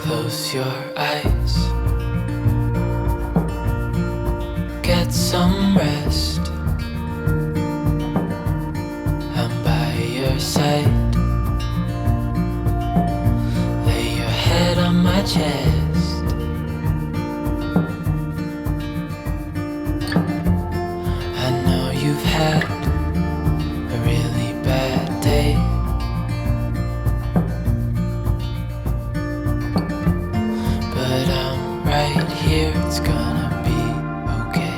Close your eyes, get some rest. I'm by your side. Lay your head on my chest. I know you've had a really bad day, but I'm right here, it's gonna be okay.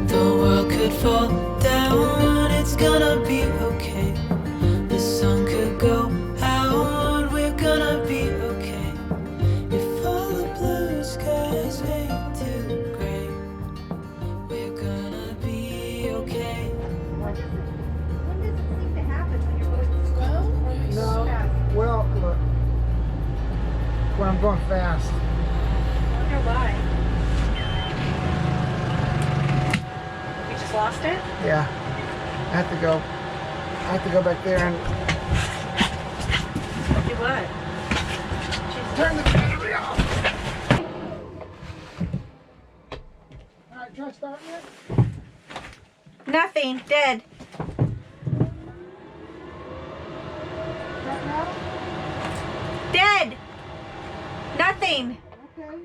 The world could fall down, it's gonna be okay. The sun could go out, we're gonna be okay. If all the blue skies fade to gray, we're gonna be okay. When does it seem to happen? When you're going slow or when you're No. fast? Well, look. When I'm going fast. I wonder why. We just lost it? Yeah. I have to go back there and Do what? turn the battery off. Alright, try starting it. Nothing. Dead. Start now? Dead. Nothing. Okay.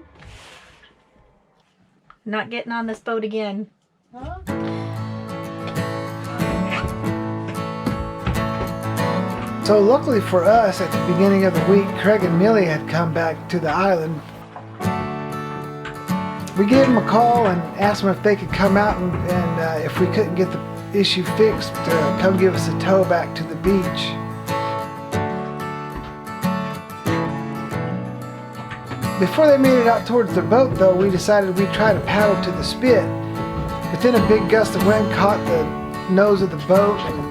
Not getting on this boat again. Huh? So luckily for us, at the beginning of the week, Craig and Millie had come back to the island. We gave them a call and asked them if they could come out and if we couldn't get the issue fixed, to come give us a tow back to the beach. Before they made it out towards the boat though, we decided we'd try to paddle to the spit. But then a big gust of wind caught the nose of the boat and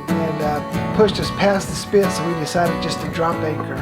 pushed us past the spit, so we decided just to drop anchor.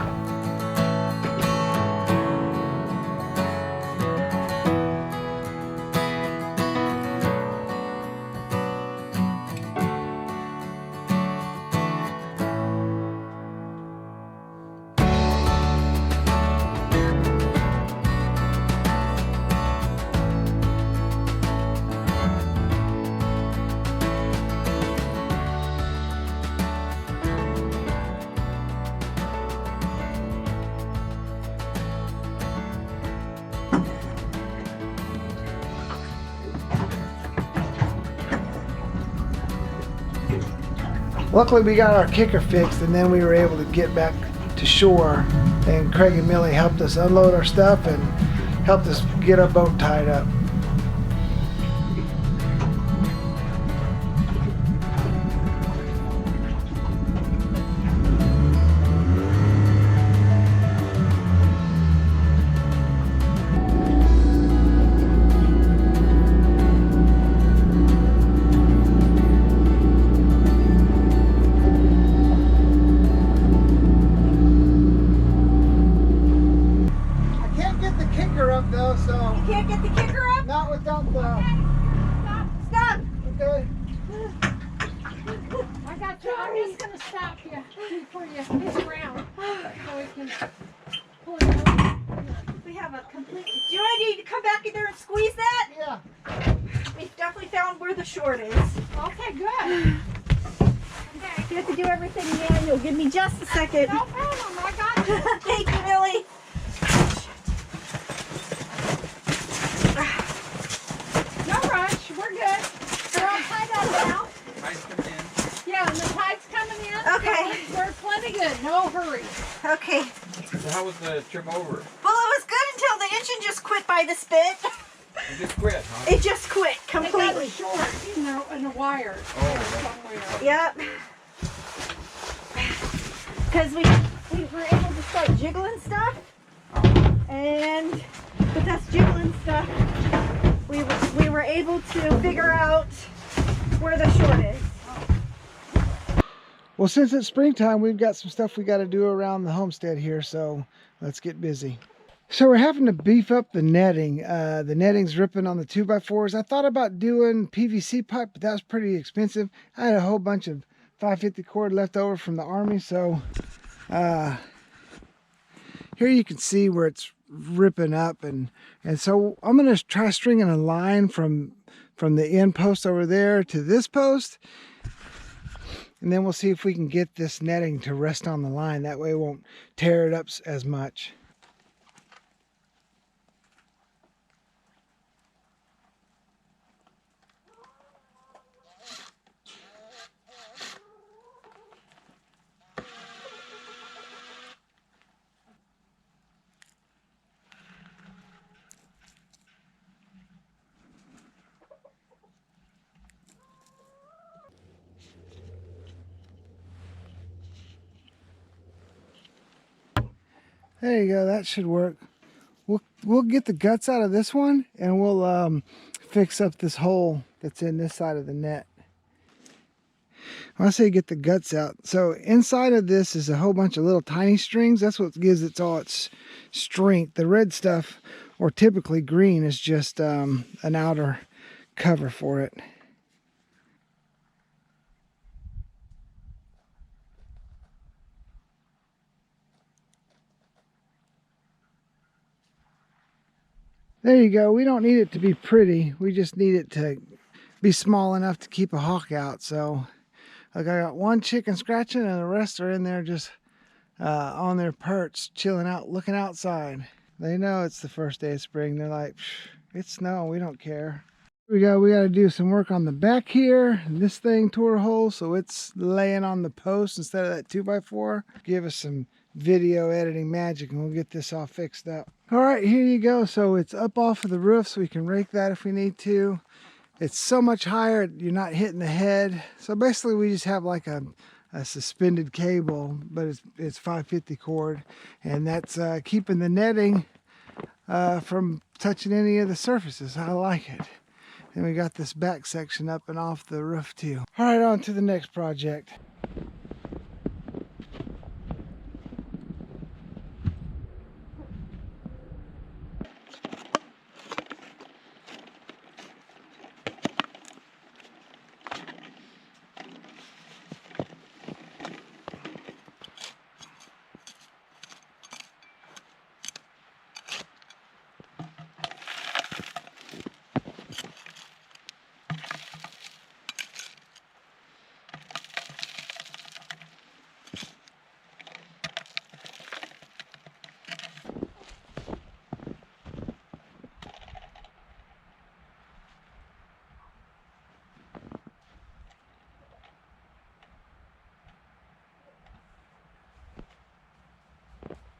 Luckily we got our kicker fixed, and then we were able to get back to shore, and Craig and Millie helped us unload our stuff and helped us get our boat tied up. Can't get the kicker up? Not without the... Stop! Okay. I got you. I'm just going to stop you before you hit around so we can pull it over. We have a complete... Do you need to come back in there and squeeze that? Yeah. We've definitely found where the short is. Okay, good. Okay. You have to do everything manual. Give me just a second. No problem. I got you. Thank you, Millie. No rush. We're good. They're all tied up now. Yeah, and the tide's coming in. Okay. So we're plenty good. No hurry. Okay. So how was the trip over? Well, it was good until the engine just quit by the spit. You just quit, huh? It just quit They got completely. it short in a wire somewhere. Yep. Because we were able to start jiggling stuff, and with us jiggling stuff, we were able to figure out where the short is. Well, since it's springtime, we've got some stuff we got to do around the homestead here, so let's get busy. So we're having to beef up the netting. The netting's ripping on the 2x4s. I thought about doing PVC pipe, but that was pretty expensive. I had a whole bunch of 550 cord left over from the Army. So here you can see where it's ripping up, and so I'm gonna try stringing a line from the end post over there to this post, and then we'll see if we can get this netting to rest on the line. That way it won't tear it up as much. There you go, that should work. We'll get the guts out of this one, and we'll fix up this hole that's in this side of the net. When I say get the guts out, so inside of this is a whole bunch of little tiny strings. That's what gives it all its strength. The red stuff, or typically green, is just an outer cover for it. There you go. We don't need it to be pretty. We just need it to be small enough to keep a hawk out. So like I got one chicken scratching, and the rest are in there just on their perch, chilling out, looking outside. They know it's the first day of spring. They're like, it's snow, we don't care. Here we go. We got to do some work on the back here. This thing tore a hole, so it's laying on the post instead of that 2x4. Give us some video editing magic, and we'll get this all fixed up. All right, here you go. So it's up off of the roof, so we can rake that if we need to. It's so much higher, you're not hitting the head. So basically we just have like a suspended cable, but it's 550 cord, and that's keeping the netting from touching any of the surfaces. I like it. And we got this back section up and off the roof too. All right, on to the next project.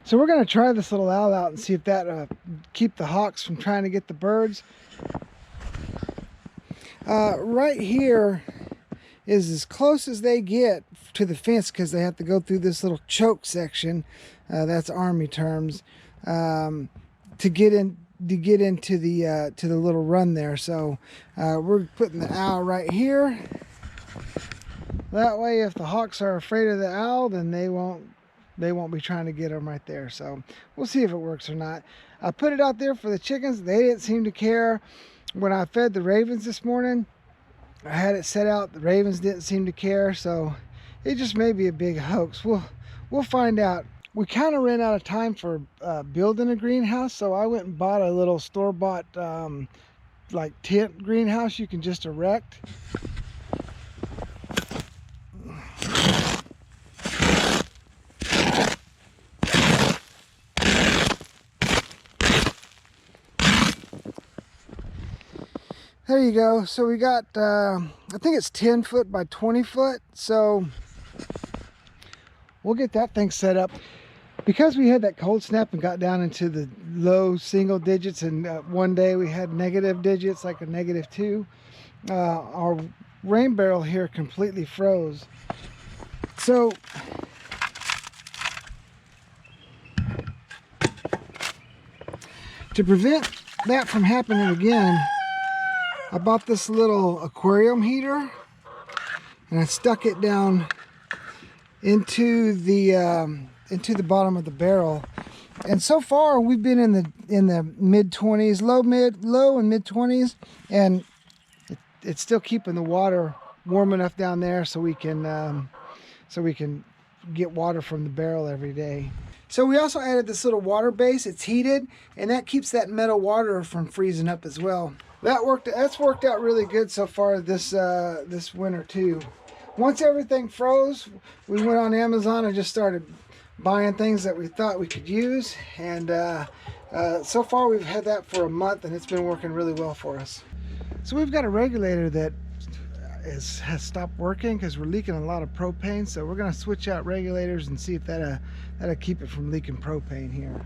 So we're going to try this little owl out and see if that keep the hawks from trying to get the birds. Right here is as close as they get to the fence, because they have to go through this little choke section. That's Army terms, to get into the little run there. So we're putting the owl right here. That way, if the hawks are afraid of the owl, then they won't be trying to get them right there. So we'll see if it works or not. I put it out there for the chickens. They didn't seem to care. When I fed the ravens this morning, I had it set out. The ravens didn't seem to care. So it just may be a big hoax. We'll find out. We kind of ran out of time for building a greenhouse, so I went and bought a little store-bought like tent greenhouse you can just erect. There you go. So we got, I think it's 10 foot by 20 foot. So we'll get that thing set up. Because we had that cold snap and got down into the low single digits, and one day we had negative digits, like a -2, our rain barrel here completely froze. So to prevent that from happening again, I bought this little aquarium heater, and I stuck it down into the bottom of the barrel. And so far we've been in the mid-20s, low and mid-20s, and it's still keeping the water warm enough down there so we can get water from the barrel every day. So we also added this little water base. It's heated, and that keeps that meadow water from freezing up as well. That's worked out really good so far this winter too. Once everything froze, we went on Amazon and just started buying things that we thought we could use, and so far we've had that for a month, and it's been working really well for us. So we've got a regulator that has stopped working because we're leaking a lot of propane, so we're going to switch out regulators and see if that'll keep it from leaking propane here.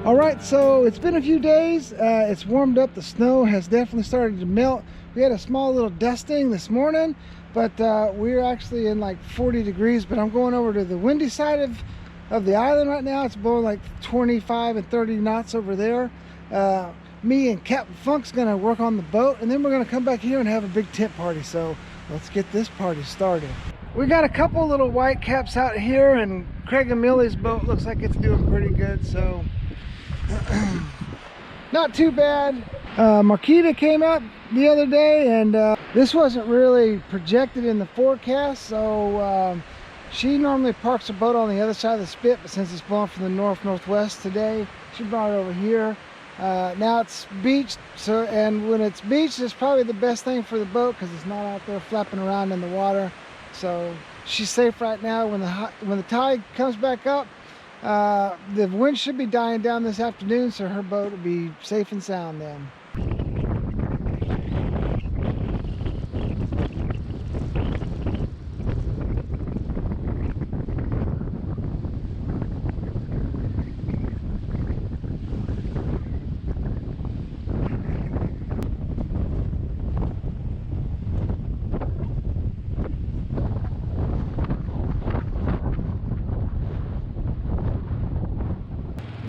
All right, so it's been a few days. It's warmed up. The snow has definitely started to melt. We had a small little dusting this morning, but we're actually in like 40 degrees, but I'm going over to the windy side of the island right now. It's blowing like 25 and 30 knots over there. Me and Captain Funk's gonna work on the boat, and then we're gonna come back here and have a big tent party. So let's get this party started. We got a couple little white caps out here, and Craig and Millie's boat looks like it's doing pretty good, so not too bad. Marquita came out the other day, and this wasn't really projected in the forecast, so she normally parks her boat on the other side of the spit, but since it's blowing from the northwest today, she brought it over here. Now it's beached, and when it's beached, it's probably the best thing for the boat because it's not out there flapping around in the water. So she's safe right now. When the tide comes back up, the wind should be dying down this afternoon, so her boat will be safe and sound then.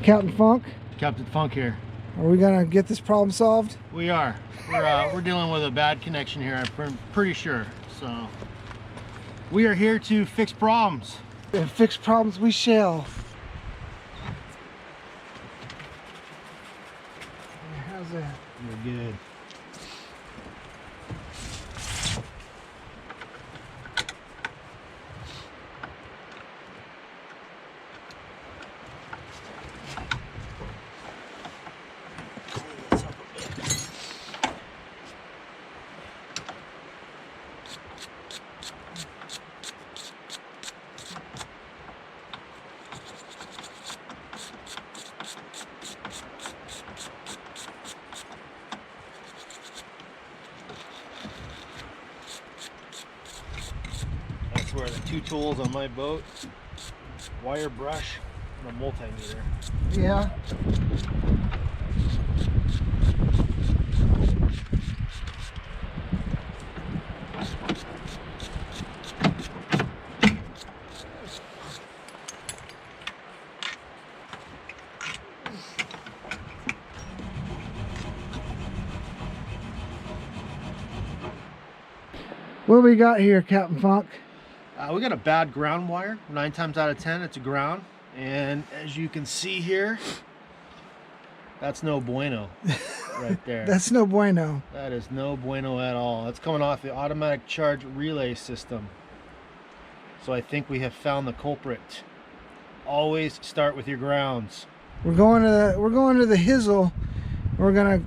Captain Funk? Captain Funk here. Are we gonna get this problem solved? We are. We're dealing with a bad connection here, I'm pretty sure. So we are here to fix problems. And fix problems we shall. How's that? You're good. Where the two tools on my boat, wire brush and a multimeter. Yeah. What we got here, Captain Funk? We got a bad ground wire. 9 times out of 10, it's a ground. And as you can see here, that's no bueno right there. That's no bueno. That is no bueno at all. That's coming off the automatic charge relay system. So I think we have found the culprit. Always start with your grounds. We're going to the Hizzle. We're gonna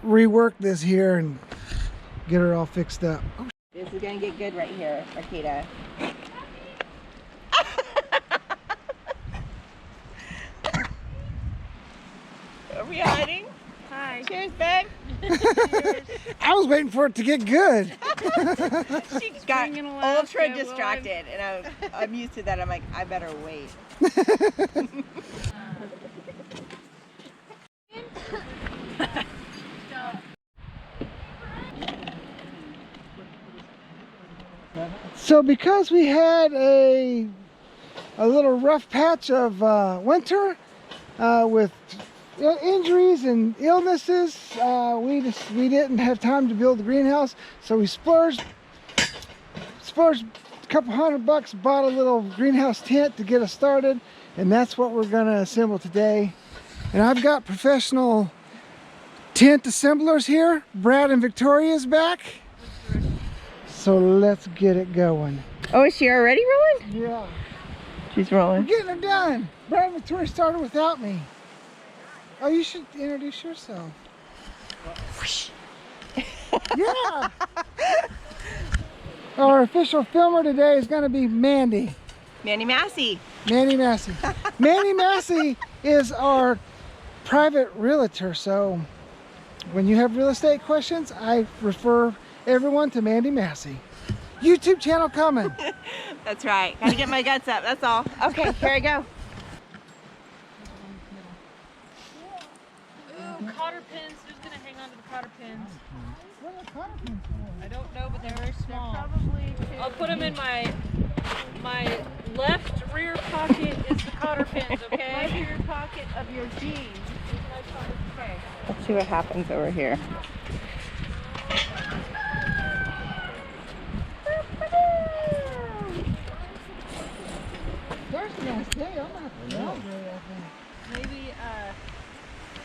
rework this here and get her all fixed up. This is gonna get good right here, Marquita. Are we hiding? Hi. Cheers, babe. I was waiting for it to get good. She got ultra distracted, and I'm used to that. I'm like, I better wait. So because we had a little rough patch of winter with injuries and illnesses, we didn't have time to build the greenhouse, so we splurged a couple $100, bought a little greenhouse tent to get us started, and that's what we're gonna assemble today. And I've got professional tent assemblers here. Brad and Victoria's back. So let's get it going. Oh, is she already rolling? Yeah. She's We're rolling. getting it done. Brad and Victoria started without me. Oh, you should introduce yourself. Yeah. Our official filmer today is going to be Mandy. Mandy Massey. Mandy Massey. Mandy Massey is our private realtor, so when you have real estate questions, I refer everyone to Mandy Massey. YouTube channel coming. That's right. Gotta get my guts up, that's all. Okay, here I go. Ooh, cotter pins. Who's gonna hang on to the cotter pins? I don't know, but they're very small. I'll put them in my left rear pocket is the cotter pins, okay? Left rear pocket of your jeans. Okay. Let's see what happens over here. First nice day, I'm not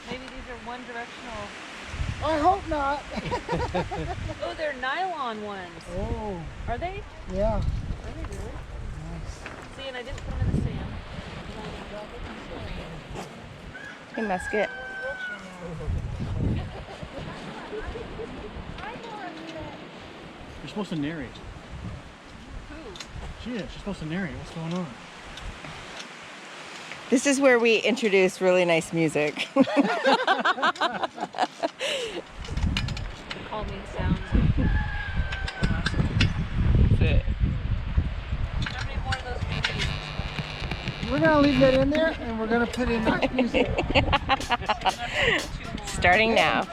Maybe these are one directional. I hope not. Oh, they're nylon ones. Oh, Are they? yeah. Are they really? See, and I didn't put them in the sand. Hey, musket. You're supposed to narrate. Who? She's supposed to narrate. What's going on? This is where we introduce really nice music. Calming sounds. That's it. How many more of those do you need? We're gonna leave that in there, and we're gonna put in nice music. Starting now.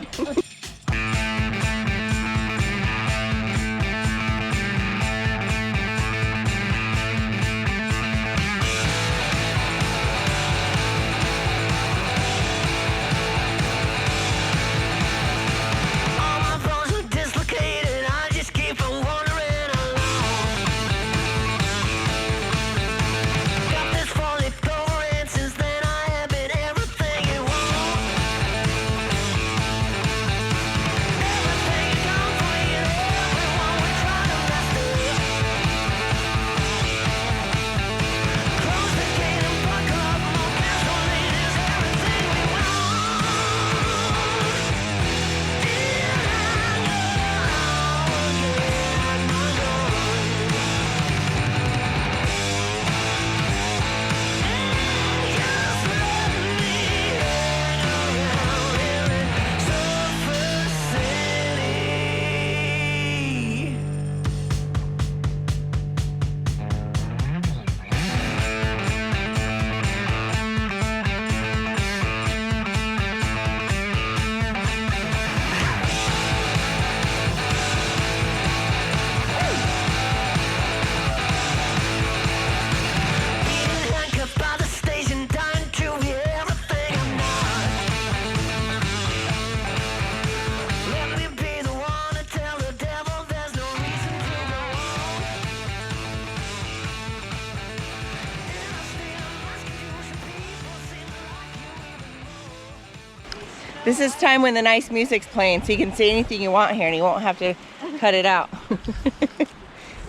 This is time when the nice music's playing, so you can say anything you want here, and you won't have to cut it out. We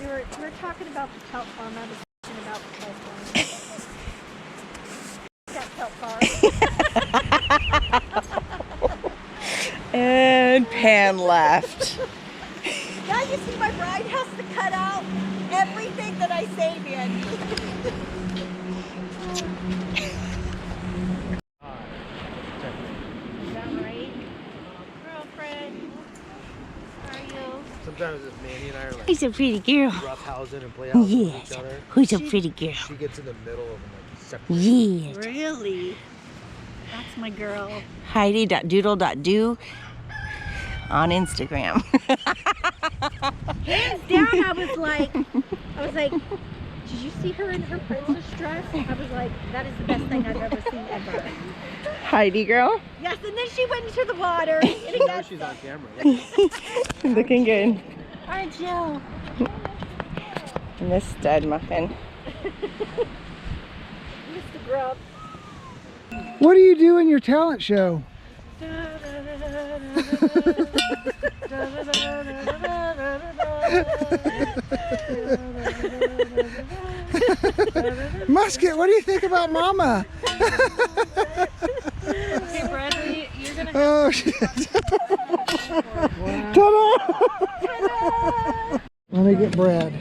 were talking about the kelp farm. I was talking about the kelp farm. That kelp farm. And Pan left. Now you see my bride has to cut out everything that I say, man. Sometimes if Manny and I are like Who's a pretty girl? roughhousing and play house with Yes. each other, Who's a pretty girl? she gets in the middle of them like separate. Yes. Really? That's my girl. Heidi.doodle.do on Instagram. Hands down, I was like, did you see her in her princess dress? I was like, that is the best thing I've ever seen ever. Heidi girl. Yes, and then she went into the water. And it got She's on camera. Looking good. Aren't you? And this stud muffin. Mr. Grub. What do you do in your talent show? Musket, what do you think about Mama? Hey, Bradley, you're gonna Oh, shit. Ta-da! Let me get Brad.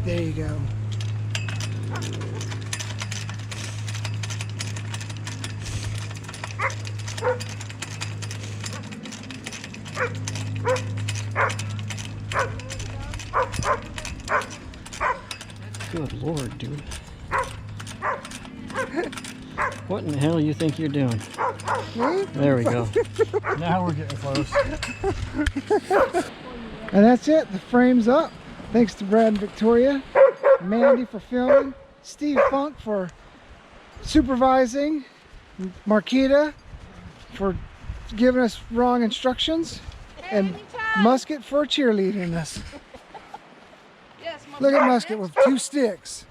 There you go. Good Lord, dude. What in the hell you think you're doing? There we go. Now we're getting close. And that's it. The frame's up. Thanks to Brad and Victoria, Mandy for filming, Steve Funk for supervising, Marquita for giving us wrong instructions, and Musket for cheerleading us. Look at Musket with 2 sticks.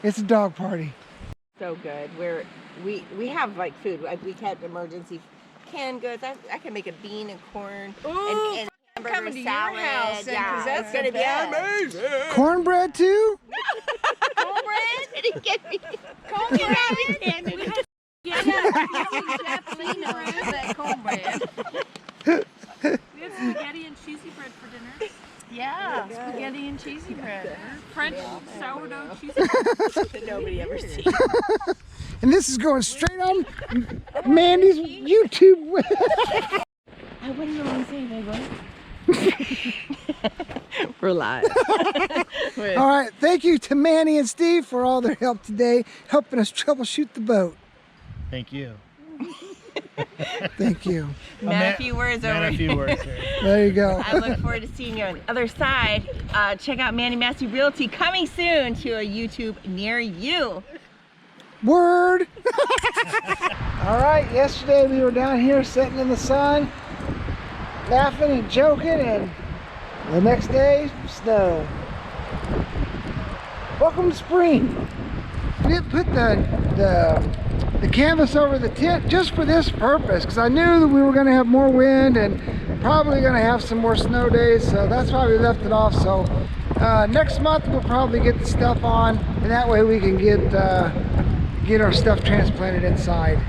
It's a dog party. So good. We have like food. We had emergency canned goods. I can make a bean and corn and hamburger salad. Yeah, that's gonna be amazing. Cornbread too? Cornbread? Did he get me? cornbread. That cornbread. We had spaghetti and cheesy bread for dinner. Yeah, spaghetti and cheesy bread. French sourdough cheesy bread. That nobody ever sees. And this is going straight on Mandy's YouTube. What do you want to say, baby? We're live. All right, thank you to Manny and Steve for all their help today, helping us troubleshoot the boat. Thank you. Thank you. Not a few words over. Not a few words here. There you go. I look forward to seeing you on the other side. Check out Manny Massey Realty coming soon to a YouTube near you. Word. All right, yesterday we were down here sitting in the sun, laughing and joking, and the next day, snow. Welcome to spring. We didn't put the canvas over the tent just for this purpose, because I knew that we were going to have more wind and probably going to have some more snow days, so that's why we left it off. So next month we'll probably get the stuff on, and that way we can get our stuff transplanted inside.